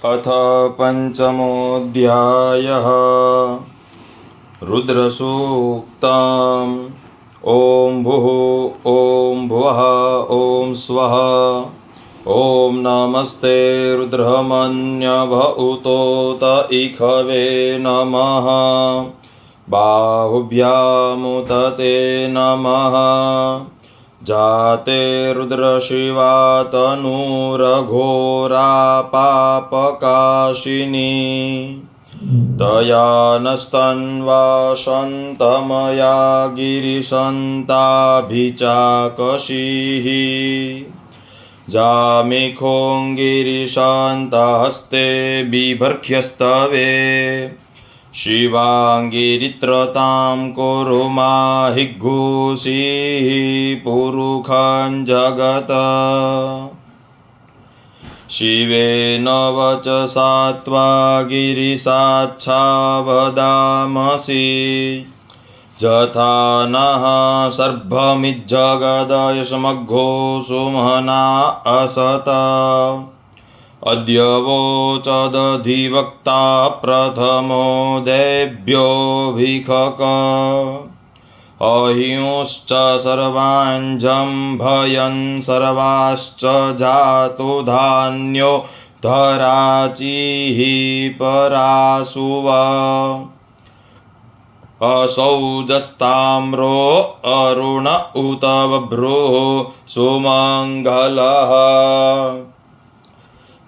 अथ पञ्चमोऽध्यायः रुद्रसूक्तम्। ॐ भुः ॐ भुवः ॐ स्वः। ॐ नमस्ते रुद्रमन्यभ उतोत इखवे नमः। बाहुभ्यामुत ते नमः। जाते रुद्रशिवा तनूरघोरा पापकाशिनी। तया नस्तन्वा सन्तमया गिरिशन्ताभिचाकशीः। जामिखोङ्गिरिशान्तहस्ते बिभर्ख्यस्तवे। शिवाङ्गिरित्रतां कुरु माहि घूषीः पुरुखं जगत्। शिवेन वचसा त्वा गिरिसाक्षा वदामसि। यथा नः सर्वमिज्जगदयशमघोषो महना असत। अद्य वोचदधिवक्ता प्रथमो देभ्योऽभिखक। अहिंश्च सर्वाञ्जम्भयन् सर्वाश्च जातो धान्यो धराचिः पराशुव। असौजस्ताम्रो अरुण उत बभ्रुः सुमङ्गलः।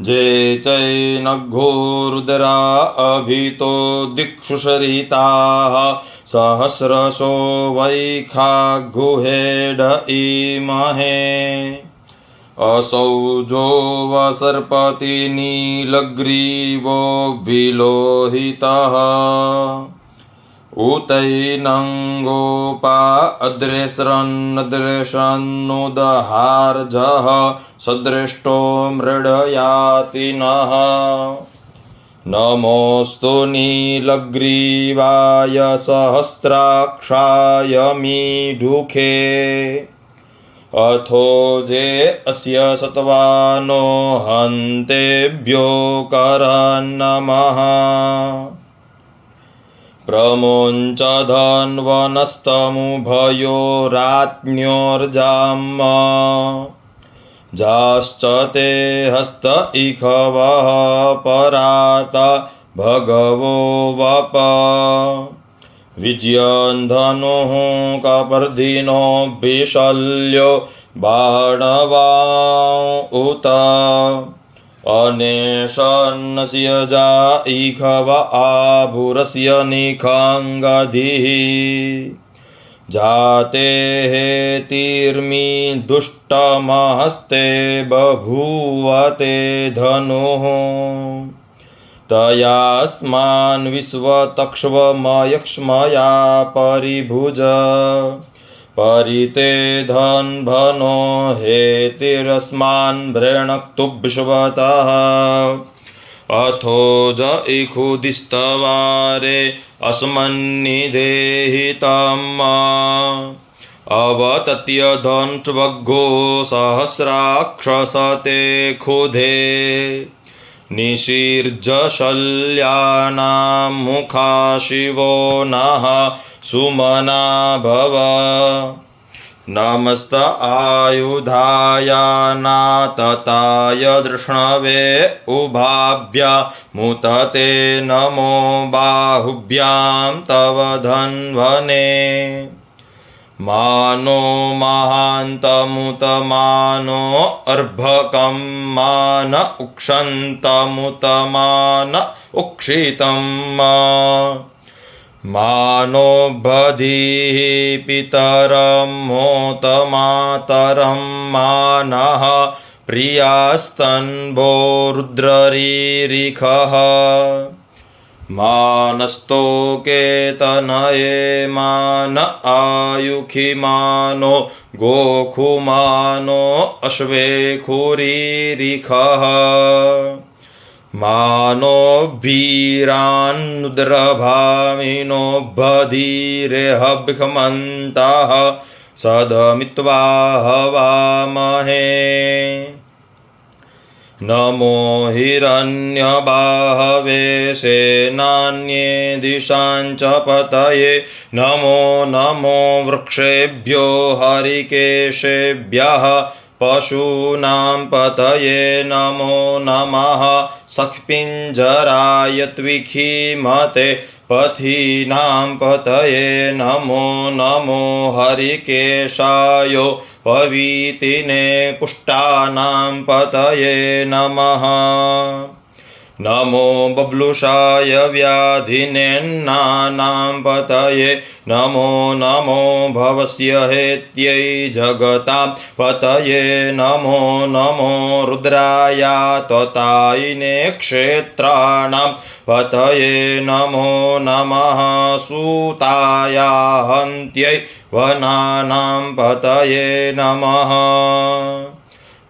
जे चैनघो रुद्रा अभितो दिक्षु सरिताः। सहस्रशो वैखागुहेड इमहे। असौजो वसर्पति नीलग्रीवो विलोहितः। उतैनङ्गोपा अद्रेशन्नद्रेशन्नुदहार्जः। सदृष्टो मृडयाति नः। नमोऽस्तु नीलग्रीवाय सहस्राक्षाय मीढुखे। अथो जे अस्य सत्वानो हन्तेभ्यो करन्नमः। प्रमुञ्च धन्वनस्तमुभयोराज्ञोर्जाम्। जाश्च ते हस्त इखवः परात भगवो वप। विजयन्धनुः कपर्धिनो विशल्यो बाणवा उत। अनेशन्नस्य जा इखव आभुरस्य निखाङ्गधिः। जाते हेतिर्मि दुष्टमहस्ते बभूवते धनुः। तयास्मान् विश्वतक्ष्वमयक्ष्मया परिभुज। परिते धन्वनो हेतिरस्मान् भ्रेणक्तुभिश्वतः। अथो ज इखुदिस्तवारे अस्मन्निधेहितम्। अवतत्य धन्वग्घो सहस्राक्षसते खुधे। निशीर्ज शल्यानां मुखा शिवो नः सुमना भव। नमस्त आयुधाय नातताय दृष्णवे उभाभ्यामुतते नमो बाहुभ्यां तव धन्वने। मानो महान्तमुत मानो अर्भकं मान उक्षन्तमुत मान उक्षितं। मानो बधिः पितरं मोत मातरं मानः। प्रियास्तन्भो रुद्ररीरिखः। मानस्तोके तनये मान आयुखि मानो गोखुमानो अश्वेखुरीरिखः। मानो वीरान्नुद्रभामिनो बधिरेहभिखमन्तः। सदमित्वा हवामहे। नमो हिरण्यबाहवे सेनान्ये दिशाञ्च पतये नमो नमो वृक्षेभ्यो हरिकेशेभ्यः पशूनां पतये नमो नमः सखपिञ्जराय त्विखीमते पथीनां पतये नमो नमो हरिकेशाय पवीतिने पुष्टानां पतये नमः नमो बब्लुषाय व्याधिनेन्नानां पतये नमो नमो भवस्य हेत्यै जगतां पतये नमो नमो रुद्राया त्वतायिने क्षेत्राणां पतये नमो नमः सूताया हन्त्यै वनानां पतये नमः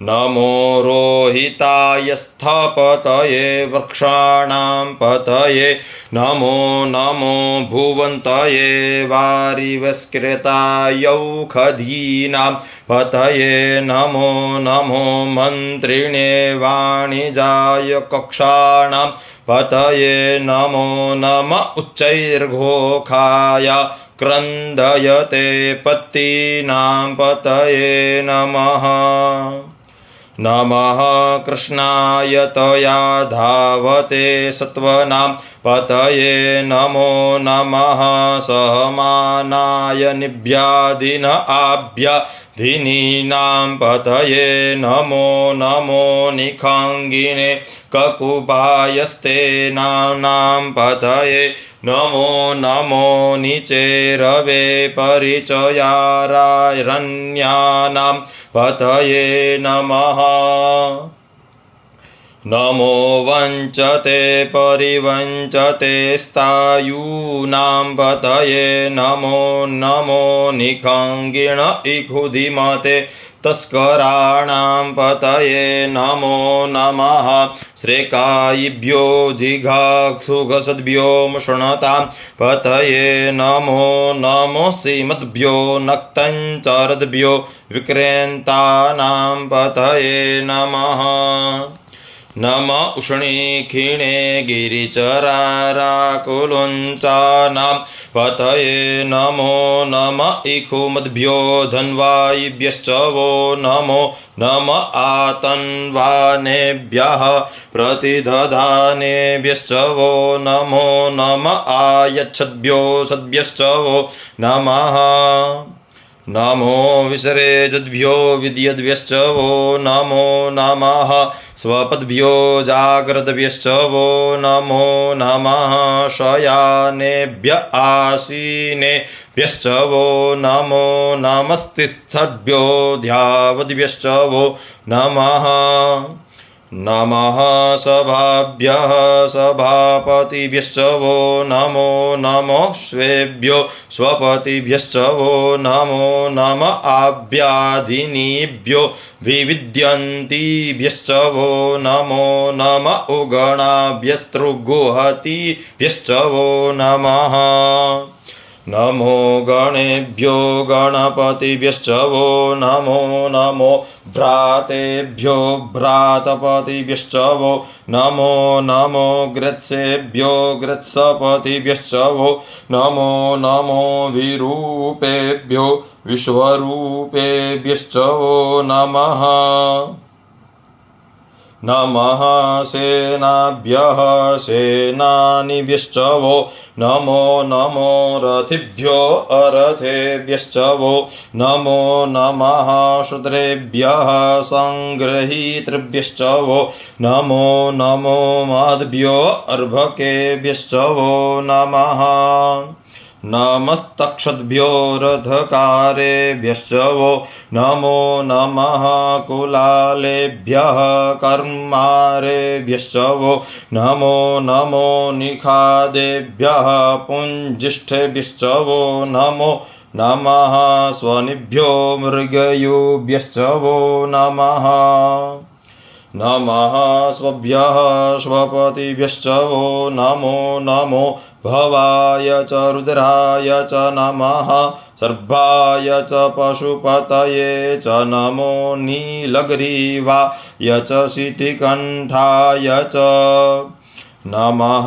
नमो रोहिताय स्थपतये वृक्षाणां पतये नमो नमो भुवन्तये वारिवस्कृतायौषधीनां पतये नमो नमो मन्त्रिणे वाणिजाय कक्षाणां पतये नमो नम उच्चैर्घोखाय क्रन्दयते पत्तीनां पतये नमः नमः कृष्णाय तया धावते सत्वनां पतये नमो नमः सहमानाय निभ्यादिन आभ्याधिनीनां पतये नमो नमो निखाङ्गिने ककुपायस्तेनां पतये नमो नमो निचेरवे परिचयारारण्यानां पतये नमः नमो वञ्चते परिवञ्चते स्तायूनां पतये नमो नमो निखाङ्गिण इखुधिमते तस्कराणां पतये नमो नमः श्रेकायिभ्यो जिघाक्षुघसद्भ्यो मुषणतां पतये नमो नमो श्रीमद्भ्यो नक्तञ्चरद्भ्यो विक्रेन्तानां पतये नमः नम उष्णीखिणे गिरिचराराकुलुञ्चानां पतये नमो नम इखुमद्भ्यो धन्वायिभ्यश्च वो नमो नम आतन्वानेभ्यः प्रतिदधानेभ्यश्च वो नमो नम आयच्छद्भ्यो सद्भ्यश्च वो नमः नमो विसरेजद्भ्यो विद्यद्भ्यश्च वो नमो नमः स्वपद्भ्यो जाग्रद्भ्यश्च वो नमो नमः शयानेभ्य आसीनेभ्यश्च वो नमो नमस्तिस्थभ्यो ध्यावद्भ्यश्च वो नमः नमः सभाभ्यः सभापतिभ्यश्च वो नमो नमो स्वेभ्यो स्वपतिभ्यश्च वो नमो नम आभ्याधिनीभ्यो विविद्यन्तीभ्यश्च वो नमो नम उगणाभ्यस्तृगुहतीभ्यश्च वो नमः नमो गणेभ्यो गणपतिभ्यश्च वो नमो नमो भ्रातेभ्यो भ्रातपतिभ्यश्च वो नमो नमो ग्रत्सेभ्यो ग्रत्सपतिभ्यश्च वो नमो नमो विरूपेभ्यो विश्वरूपेभ्यश्च वो नमः नमः सेनाभ्यः सेनानिभ्यश्च वो नमो नमो रथिभ्यो अरथेभ्यश्च वो नमो नमः शूद्रेभ्यः सङ्गृहीतृभ्यश्च वो नमो नमो माद्भ्यो अर्भकेभ्यश्च वो नमः नमस्तक्षद्भ्यो रथकारेभ्यश्च वो नमो नमः कुलालेभ्यः कर्मारेभ्यश्च वो नमो नमो निखादेभ्यः पुञ्जिष्ठेभ्यश्च वो नमो नमः स्वनिभ्यो मृगयुभ्यश्च वो नमः नमः स्वभ्यः स्वपतिभ्यश्च वो नमो नमो भवाय च रुद्राय च नमः सर्वाय च पशुपतये च नमो नीलग्रीवाय च शितिकण्ठाय च नमः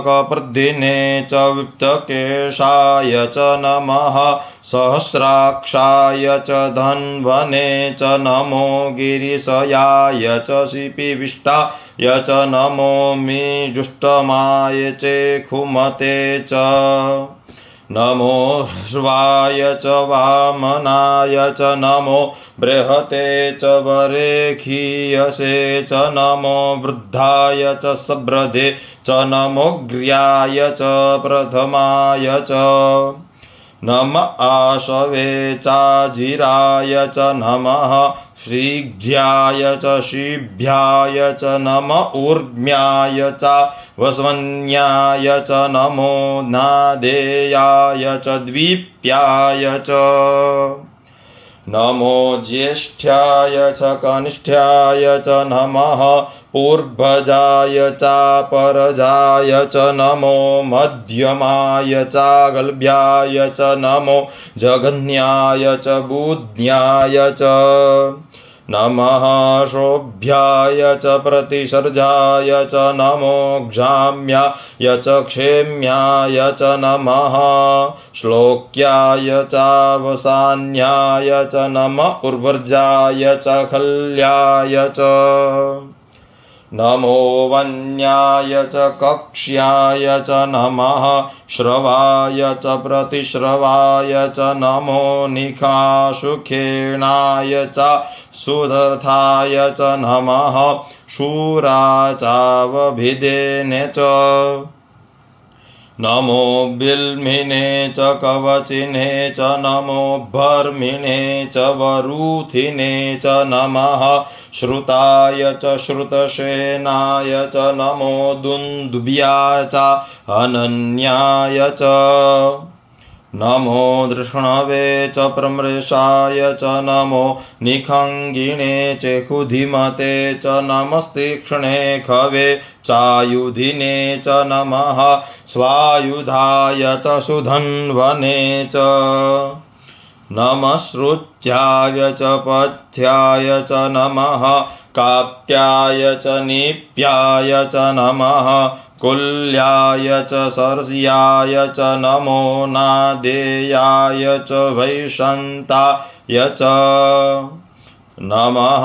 कपर्दिने च विप्तकेशाय च नमः सहस्राक्षाय च धन्वने च नमो गिरिशयाय च शिपिविष्टाय च नमो मेजुष्टमाय चेखुमते च नमो ह्रस्वाय च वामनाय च नमो बृहते च वरेखीयसे च नमो वृद्धाय च सब्रधे च नमोऽग्र्याय च प्रथमाय च नम आशवे चाजिराय च नमः श्रीघ्याय च शिभ्याय च नम ऊर्ध्म्याय च वस्वन्याय च नमो नादेयाय च द्वीप्याय च नमो ज्येष्ठ्याय च कनिष्ठ्याय च नमः पूर्वजाय चापरजाय च नमो मध्यमाय चागल्भ्याय च नमो जघन्याय च बुध्न्याय च नमः शोभ्याय च प्रतिसर्जाय च नमो क्षाम्याय च क्षेम्याय च नमः श्लोक्याय चावसान्याय च नमः उर्वर्जाय च खल्याय च नमो वन्याय च कक्ष्याय च नमः श्रवाय च प्रतिश्रवाय च नमो निखासुखेणाय च सुदर्थाय च नमः शूराचावभिधेने च नमो बिल्मिने च कवचिने च नमो भर्मिणे च वरूथिने च नमः श्रुताय च श्रुतसेनाय च नमो दुन्दुभ्याय च अनन्याय च नमो धृष्णवे च प्रमृषाय च नमो निखङ्गिणे च खुधिमते च नमस्तीक्ष्णे खवे चायुधिने च नमः स्वायुधाय च सुधन्वने च नमः श्रुत्याय च पथ्याय च नमः काप्याय च नीप्याय च नमः कुल्याय च सर्स्याय च नमो नादेयाय च वैशन्ताय च नमः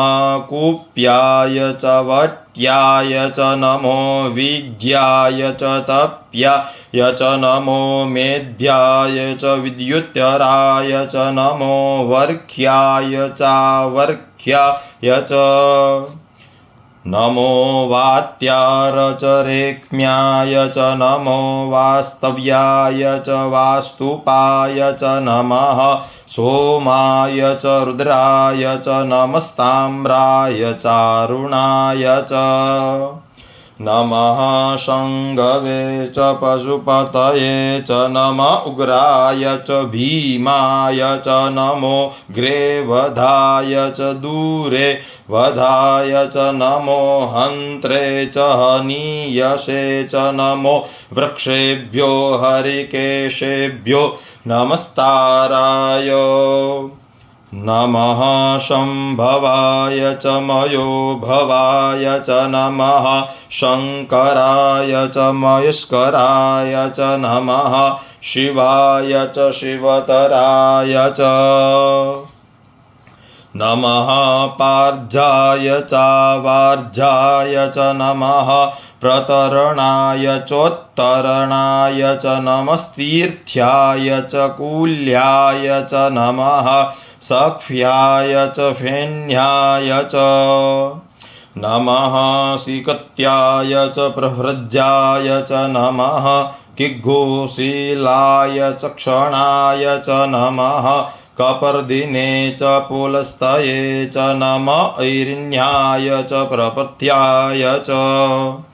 कूप्याय च वट्याय च नमो विज्ञाय च तप्याय च नमो मेध्याय च विद्युत्तराय च नमो वर्ख्याय च वर्ख्याय च नमो वात्यारचरेक्म्याय च नमो वास्तव्याय च वास्तुपाय च नमः सोमाय च रुद्राय च नमस्ताम्राय चारुणाय च नमः शङ्गवे च पशुपतये च नम उग्राय च भीमाय च नमो ग्रेवधाय च दूरे वधाय च नमो हन्त्रे च हनीयसे च नमो वृक्षेभ्यो हरिकेशेभ्यो नमस्ताराय नमः शम्भवाय च मयो भवाय च नमः शङ्कराय च मयुष्कराय च नमः शिवाय च शिवतराय च नमः पार्जाय चावार्जाय च नमः प्रतरणाय चोत्तरणाय च नमस्तीर्थ्याय च कूल्याय च नमः सख्याय च फेन्याय च नमः सिकत्याय च प्रहृज्याय च नमः किग्घोशीलाय च क्षणाय च नमः कपर्दिने च पुलस्तये च नम ऐरिण्याय च प्रपथ्याय च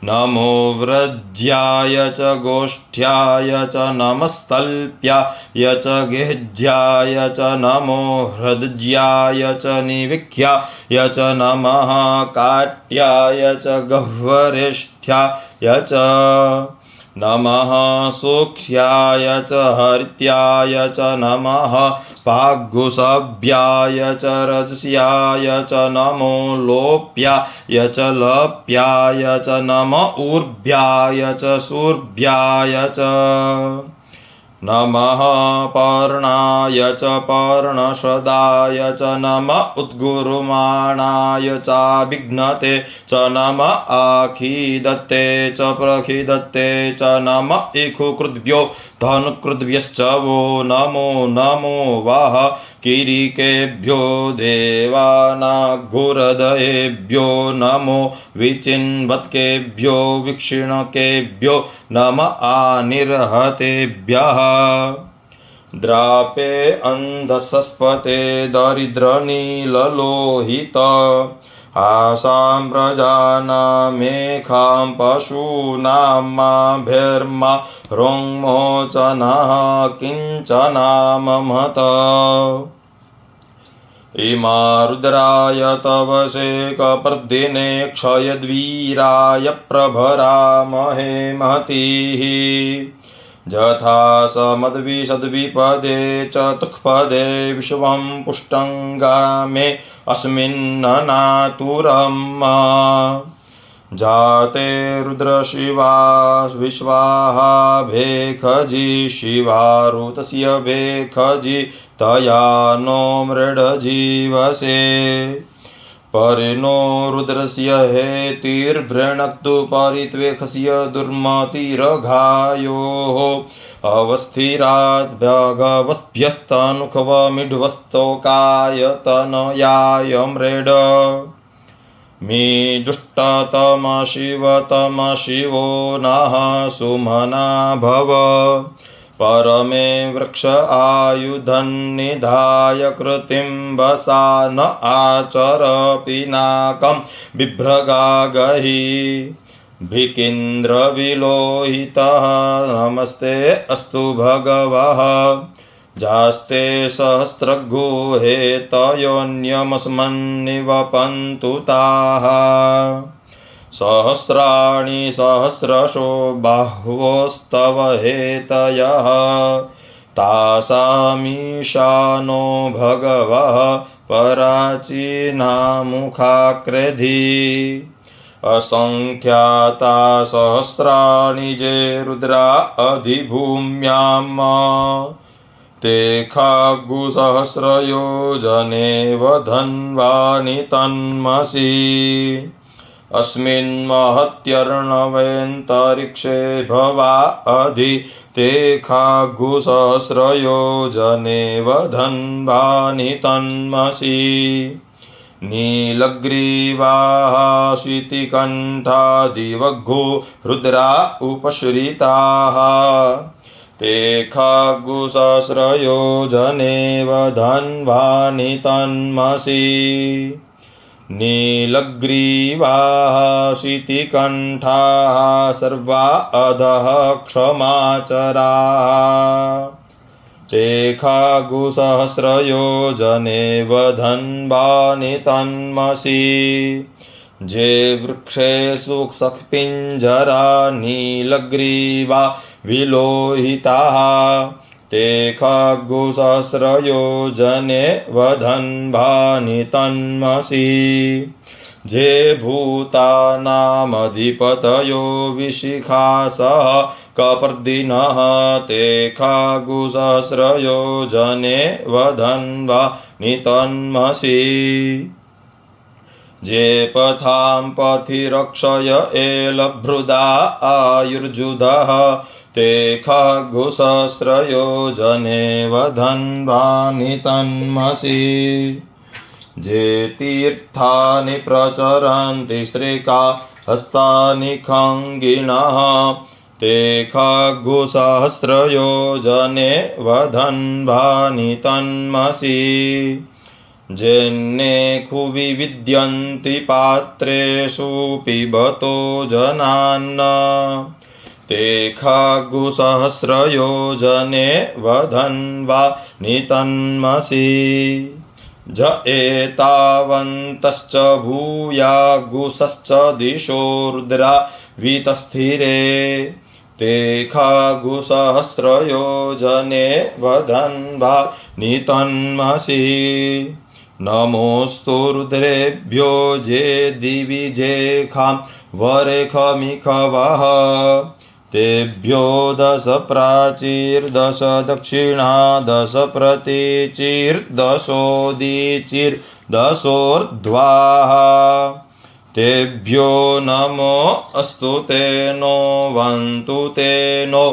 नमो व्रज्याय च गोष्ठ्याय च नमस्तल्प्याय च गेह्ज्याय च नमो हृद्ज्याय च निविख्याय च नमः काट्याय च गह्वरेष्ठ्याय च नमः सूक्ष्याय च हरित्याय च नमः पाग्गुसभ्याय च रजस्याय च नमो लोप्याय च लप्याय च नम ऊर्ध्याय च शूर्भ्याय च नमः पर्णाय च पर्णशदाय च नम उद्गुरुमाणाय चाभिघ्नते च नम आखिदत्ते च प्रखिदत्ते च नम इखुकृद्भ्यो धनुकृद्भ्यश्च वो नमो नमो वाह किरीकेभ्यो देवानाघुरदयेभ्यो नमो विचिन्वत्केभ्यो विक्षिणकेभ्यो नम आनिर्हतेभ्यः द्रापे अन्धसस्पते दरिद्रनीललोहित आसां प्रजानामेखां पशूनां माभेर्मा रोङ्मोचनः किञ्चनाममत इमा रुद्राय तव शेकपर्दिने क्षयद्वीराय प्रभरामहे महतीः यथा समद्विषद्विपदे चतुःपदे विश्वं पुष्टङ्गामे अस्मिन्ननातुरम् जाते रुद्रशिवा विश्वाहा भेखजी शिवारुतस्य भेखजी तया नो मृडजीवसे परिणो रुद्रस्य हेतिर्भृणक्तु परित्वेखस्य दुर्मतिरघायोः अवस्थिरात् भगवस्भ्यस्तनुखवमिढ्वस्तोकायतनयाय मृड मी जुष्टतम शिवो नः सुमना भव परमे वृक्ष आयुधन्निधाय कृतिं वसा न आचर पिनाकं बिभ्रगागहि भिकीन्द्रविलोहितः नमस्ते अस्तु भगवः जास्ते सहस्रगुहे तयोन्यमस्मन्निवपन्तु ताः सहस्राणि सहस्रशो बाह्वोस्तव हेतयः तासामीशानो भगवः पराचीनामुखाकृधि असंख्याता सहस्राणि जे रुद्रा अधिभूम्याम् ते खाग्गुसहस्रयोजनेव धन्वानि तन्मसि अस्मिन् महत्यर्णवेऽन्तरिक्षे भवा अधि ते खाग्गुसहस्रयोजनेव धन्वानि तन्मसि नीलग्रीवाः शितिकण्ठादिवघ्घो रुद्रा उपश्रिताः ते खाग्गुसहस्रयोजनेव धन्वानि तन्मसि नीलग्रीवाः शितिकण्ठाः सर्वा अधः क्षमाचराः ते खाग्गुसहस्रयोजनेव धन्वानि तन्मसि जे वृक्षेषु सखपिञ्जरा नीलग्रीवा विलोहिताः ते खाग्गुसहस्रयोजनेव धन्वानि तन्मसि जे भूतानामधिपतयो विशिखासः कपर्दिनः ते खाग्गुसहस्रयोजनेव धन्वानि तन्मसि जे पथां पथि रक्षय एलभृदा आयुर्जुधः ते खाग्गुसहस्रयोजनेव धन्वानि तन्मसि जे तीर्थानि प्रचरन्ति श्रीकाहस्तानि खङ्गिनः ते खाग्गुसहस्रयोजनेव धन्वानि तन्मसि जेन्नेखु विविद्यन्ति पात्रेषु पिबतो जनान् ते खाग्गुसहस्रयोजनेव धन्वानि तन्मसि ज एतावन्तश्च भूयागुसश्च दिशो रुद्रा वीतस्थिरे ते खागुसहस्रयोजने वदन्वा नितन्मसि नमोऽस्तु रुद्रेभ्यो जे दिवि जेखां वरेखमिखवः तेभ्यो 10 प्राचीर्दश दक्षिणा 10 प्रतीचीर्दशोदीचीर्दशोर्ध्वाः तेभ्यो नमो अस्तु ते नो वन्तु ते नो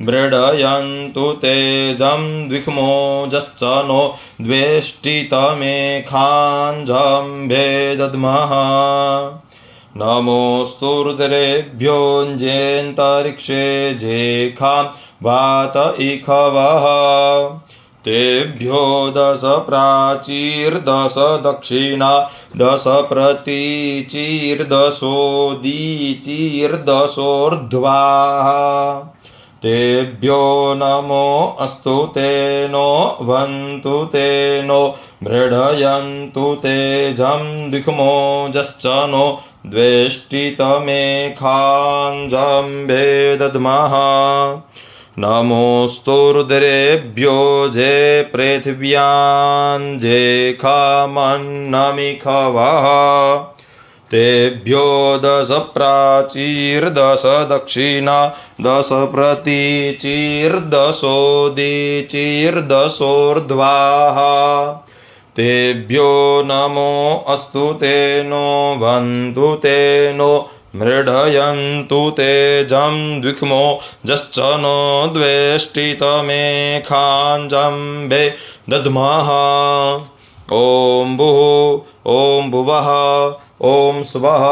मृडयन्तु तेजं द्विखमोजश्च नो द्वेष्टितमेखाञ्जम्भे दद्मः नमोऽस्तु रुद्रेभ्योऽञ्जेऽन्तरिक्षे जेखां वात इखवः तेभ्यो 10 प्राचीर्दश दक्षिणा 10 प्रतीचीर्दशोदीचीर्दशोर्ध्वाः तेभ्यो नमो अस्तु ते नो वन्तु ते नो मृडयन्तु तेजं द्विखमोजश्च नो द्वेष्टितमेखाञ्जम्भे दद्मः नमोऽस्तु रुद्रेभ्यो जे पृथिव्यां जेखामन्नमिखवः तेभ्यो 10 प्राचीर्दश दक्षिणा 10 प्रतीचीर्दशोदीचीर्दशोर्ध्वाः तेभ्यो नमो अस्तु ते नो वन्तु ते नो मृडयन्तु तेजं द्विखमोजश्च नो द्वेष्टितमेखाञ्जम्भे दद्मः ॐ भुः ॐ भुवः ॐ स्वः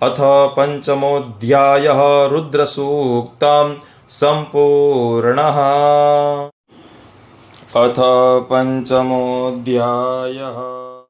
अथ पञ्चमोऽध्यायः रुद्रसूक्तं सम्पूर्णः अथ पञ्चमोऽध्यायः